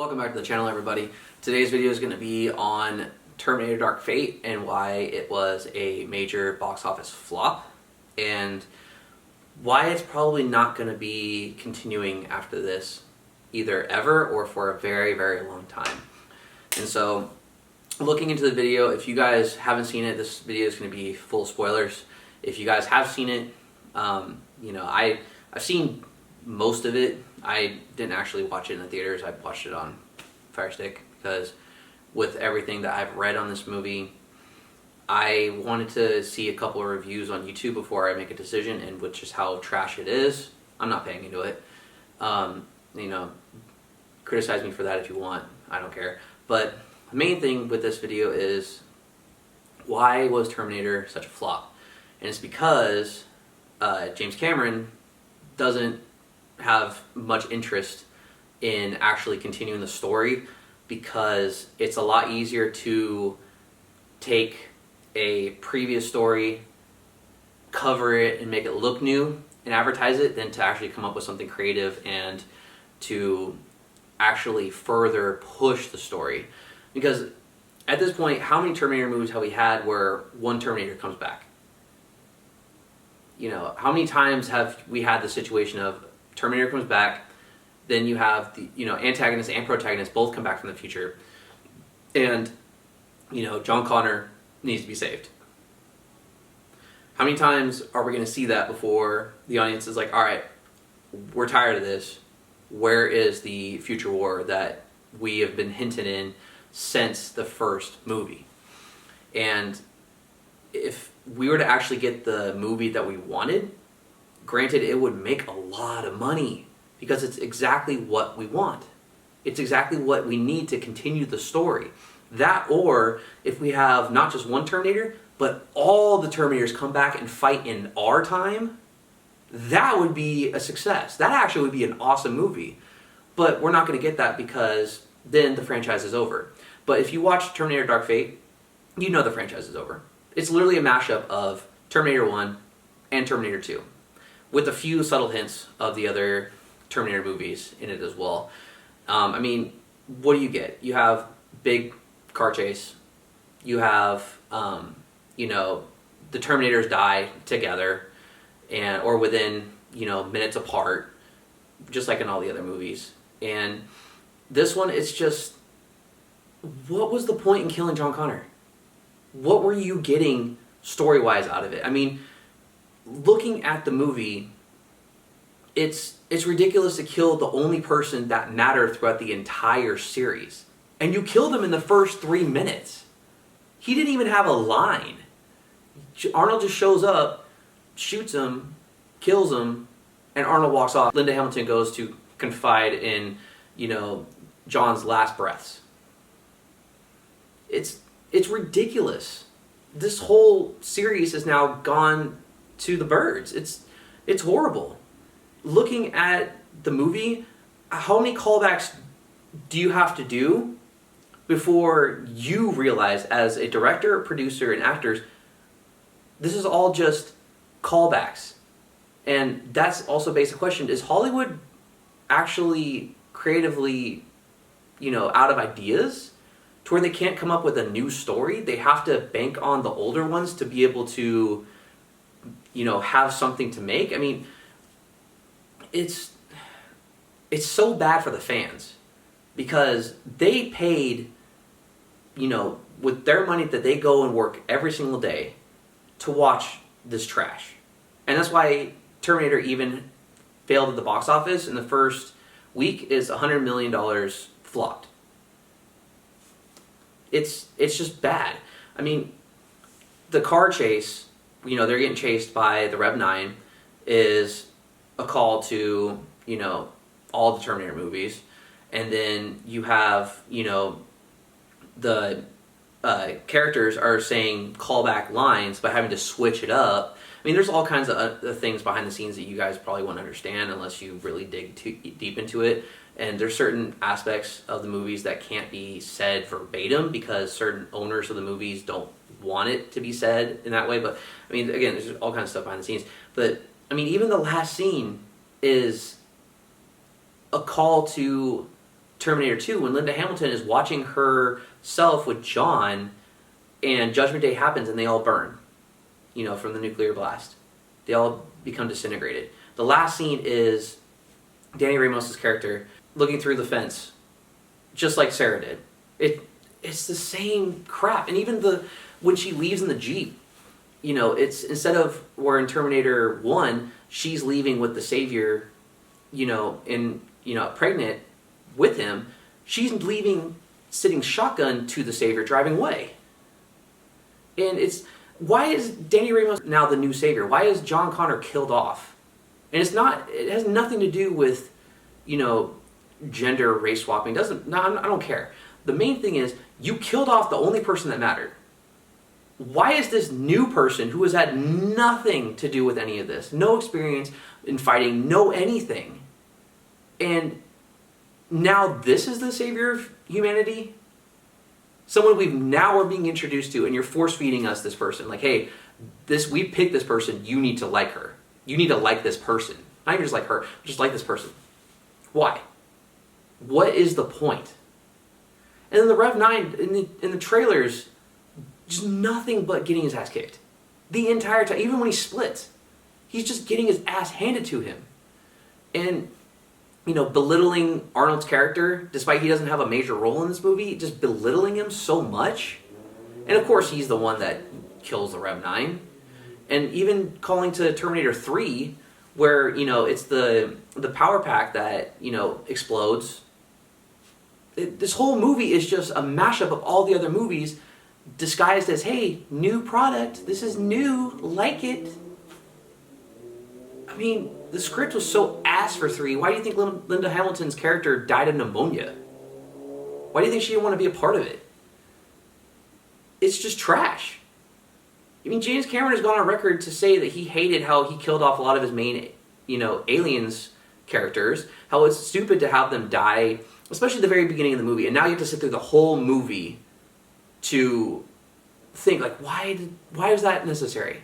Welcome back to the channel, everybody. Today's video is going to be on Terminator Dark Fate and why it was a major box office flop and why it's probably not going to be continuing after this either ever or for a very, very long time. And so looking into the video, if you guys haven't seen it, this video is going to be full of spoilers. If you guys have seen it, I've seen most of it. I didn't actually watch it in the theaters. I watched it on Fire Stick because with everything that I've read on this movie, I wanted to see a couple of reviews on YouTube before I make a decision, and with just how trash it is, I'm not paying into it. Criticize me for that if you want. I don't care. But the main thing with this video is, why was Terminator such a flop? And it's because James Cameron doesn't have much interest in actually continuing the story, because it's a lot easier to take a previous story, cover it and make it look new and advertise it, than to actually come up with something creative and to actually further push the story. Because at this point, how many Terminator movies have we had where one Terminator comes back? How many times have we had the situation of Terminator comes back, then you have the antagonist and protagonist both come back from the future, and John Connor needs to be saved. How many times are we going to see that before the audience is like, all right, we're tired of this, where is the future war that we have been hinted in since the first movie? And if we were to actually get the movie that we wanted, granted, it would make a lot of money because it's exactly what we want. It's exactly what we need to continue the story. That, or if we have not just one Terminator, but all the Terminators come back and fight in our time, that would be a success. That actually would be an awesome movie. But we're not going to get that because then the franchise is over. But if you watch Terminator Dark Fate, you know the franchise is over. It's literally a mashup of Terminator 1 and Terminator 2. With a few subtle hints of the other Terminator movies in it as well. What do you get? You have big car chase. You have, the Terminators die together, or within, minutes apart, just like in all the other movies. And this one, it's just, what was the point in killing John Connor? What were you getting story-wise out of it? Looking at the movie, it's ridiculous to kill the only person that mattered throughout the entire series. And you killed him in the first 3 minutes. He didn't even have a line. Arnold just shows up, shoots him, kills him, and Arnold walks off. Linda Hamilton goes to confide in, John's last breaths. It's ridiculous. This whole series has now gone to the birds. It's horrible. Looking at the movie, how many callbacks do you have to do before you realize, as a director, producer, and actors, this is all just callbacks? And that's also a basic question. Is Hollywood actually creatively, out of ideas to where they can't come up with a new story? They have to bank on the older ones to be able to have something to make. It's so bad for the fans because they paid, with their money that they go and work every single day to watch this trash. And that's why Terminator even failed at the box office in the first week. Is $100 million flopped. It's just bad. The car chase, they're getting chased by the Rev 9, is a call to, all the Terminator movies. And then you have, the characters are saying callback lines by having to switch it up. There's all kinds of things behind the scenes that you guys probably won't understand unless you really dig too deep into it. And there's certain aspects of the movies that can't be said verbatim because certain owners of the movies don't want it to be said in that way. But again, there's all kinds of stuff behind the scenes. But even the last scene is a call to Terminator 2 when Linda Hamilton is watching herself with John and Judgment Day happens and they all burn, from the nuclear blast. They all become disintegrated. The last scene is Danny Ramos' character looking through the fence, just like Sarah did. It's the same crap. And even when she leaves in the Jeep, it's instead of where in Terminator 1, she's leaving with the Savior, pregnant with him, she's leaving sitting shotgun to the Savior driving away. And why is Danny Ramos now the new Savior? Why is John Connor killed off? And it has nothing to do with, gender, race swapping. I don't care. The main thing is, you killed off the only person that mattered. Why is this new person who has had nothing to do with any of this, no experience in fighting, no anything, and now this is the savior of humanity? Someone we're being introduced to, and you're force feeding us this person. Like, hey, we picked this person, you need to like her. You need to like this person. Not even just like her, just like this person. Why? What is the point? And then the Rev 9 in the trailers, just nothing but getting his ass kicked. The entire time, even when he splits, he's just getting his ass handed to him. And, belittling Arnold's character, despite he doesn't have a major role in this movie, just belittling him so much. And of course, he's the one that kills the Rev 9. And even calling to Terminator 3, where, it's the power pack that, explodes. This whole movie is just a mashup of all the other movies disguised as, hey, new product, this is new, like it. I mean, the script was so ass for 3. Why do you think Linda Hamilton's character died of pneumonia? Why do you think she didn't want to be a part of it? It's just trash. I mean, James Cameron has gone on record to say that he hated how he killed off a lot of his main, aliens characters, how it's stupid to have them die, especially at the very beginning of the movie, and now you have to sit through the whole movie to think, like, why is that necessary?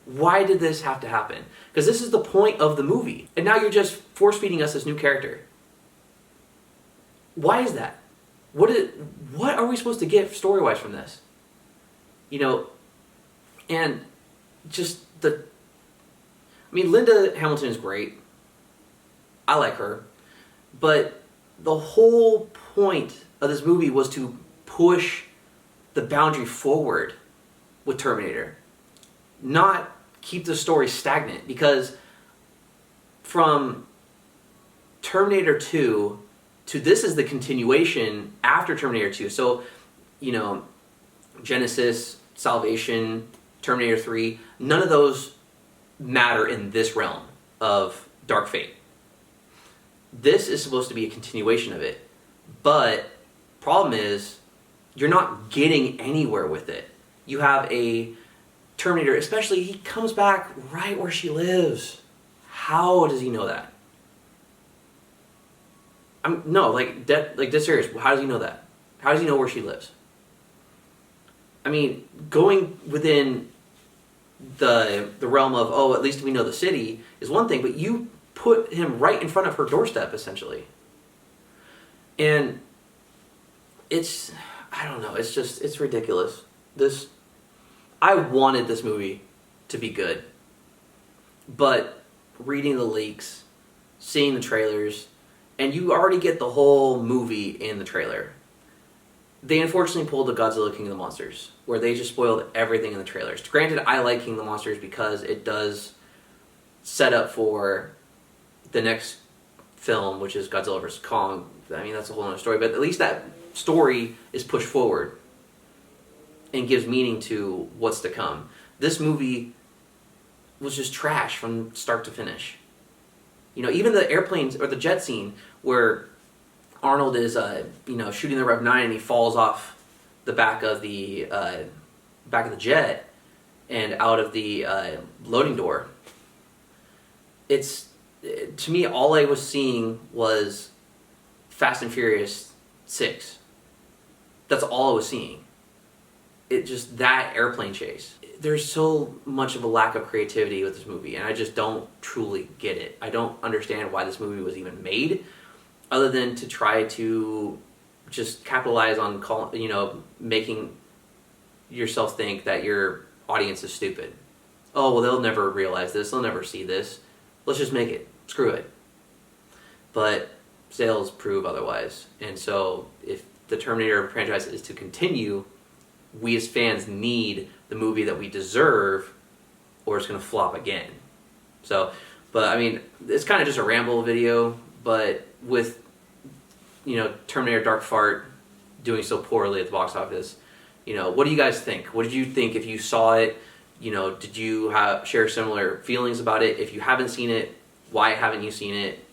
Why did this have to happen? Because this is the point of the movie. And now you're just force-feeding us this new character. Why is that? What are we supposed to get story-wise from this? And just Linda Hamilton is great. I like her. But the whole point of this movie was to push the boundary forward with Terminator, not keep the story stagnant. Because from Terminator 2 to this is the continuation after Terminator 2. So, Genesis, Salvation, Terminator 3, none of those matter in this realm of Dark Fate. This is supposed to be a continuation of it. But problem is, you're not getting anywhere with it. You have a Terminator, especially, he comes back right where she lives. How does he know that? Dead serious. How does he know that? How does he know where she lives? I mean, going within the realm of, oh, at least we know the city is one thing, but you put him right in front of her doorstep, essentially. And I don't know, it's ridiculous. I wanted this movie to be good, but reading the leaks, seeing the trailers, and you already get the whole movie in the trailer. They unfortunately pulled the Godzilla King of the Monsters, where they just spoiled everything in the trailers. Granted, I like King of the Monsters because it does set up for the next film, which is Godzilla vs. Kong. I mean, that's a whole other story, but at least that story is pushed forward and gives meaning to what's to come. This movie was just trash from start to finish. Even the airplanes or the jet scene where Arnold is, shooting the Rev 9 and he falls off the back of the jet and out of the loading door. To me, all I was seeing was Fast and Furious 6. That's all I was seeing. That airplane chase. There's so much of a lack of creativity with this movie, and I just don't truly get it. I don't understand why this movie was even made. other than to try to just capitalize on making yourself think that your audience is stupid. Oh, well, they'll never realize this. They'll never see this. Let's just make it. Screw it. But sales prove otherwise. And so if the Terminator franchise is to continue, we as fans need the movie that we deserve, or it's going to flop again. So, but I mean, it's kind of just a ramble video, but with, Terminator Dark Fate doing so poorly at the box office, what do you guys think? What did you think if you saw it? Did you share similar feelings about it? If you haven't seen it, why haven't you seen it?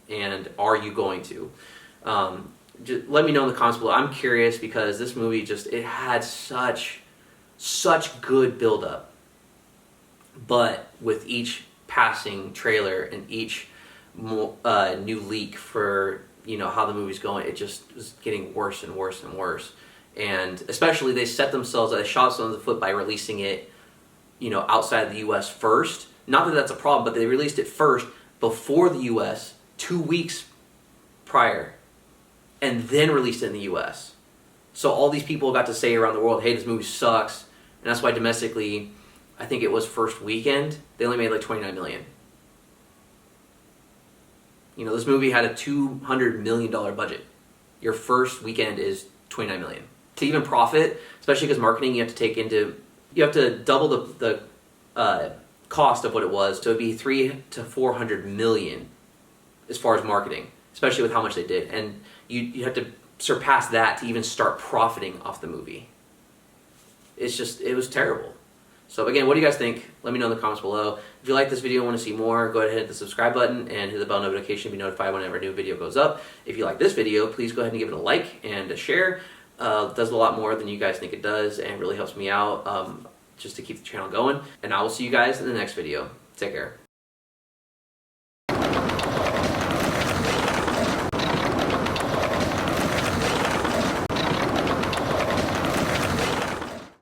And are you going to? Just let me know in the comments below. I'm curious because this movie it had such good build-up. But with each passing trailer and each new leak for how the movie's going, it just was getting worse and worse and worse. And especially they shot themselves in the foot by releasing it outside the US first. Not that that's a problem, but they released it first before the US 2 weeks prior, and then released it in the US. So all these people got to say around the world, hey, this movie sucks. And that's why domestically, I think it was first weekend, they only made like $29 million. This movie had a $200 million budget. Your first weekend is $29 million. To even profit, especially because marketing, you have to double the cost of what it was. So it'd be $300 to $400 million as far as marketing, especially with how much they did. And you have to surpass that to even start profiting off the movie. It was terrible. So again, what do you guys think? Let me know in the comments below. If you like this video and want to see more, go ahead and hit the subscribe button and hit the bell notification to be notified whenever a new video goes up. If you like this video, please go ahead and give it a like and a share. It does a lot more than you guys think it does and really helps me out just to keep the channel going. And I will see you guys in the next video. Take care.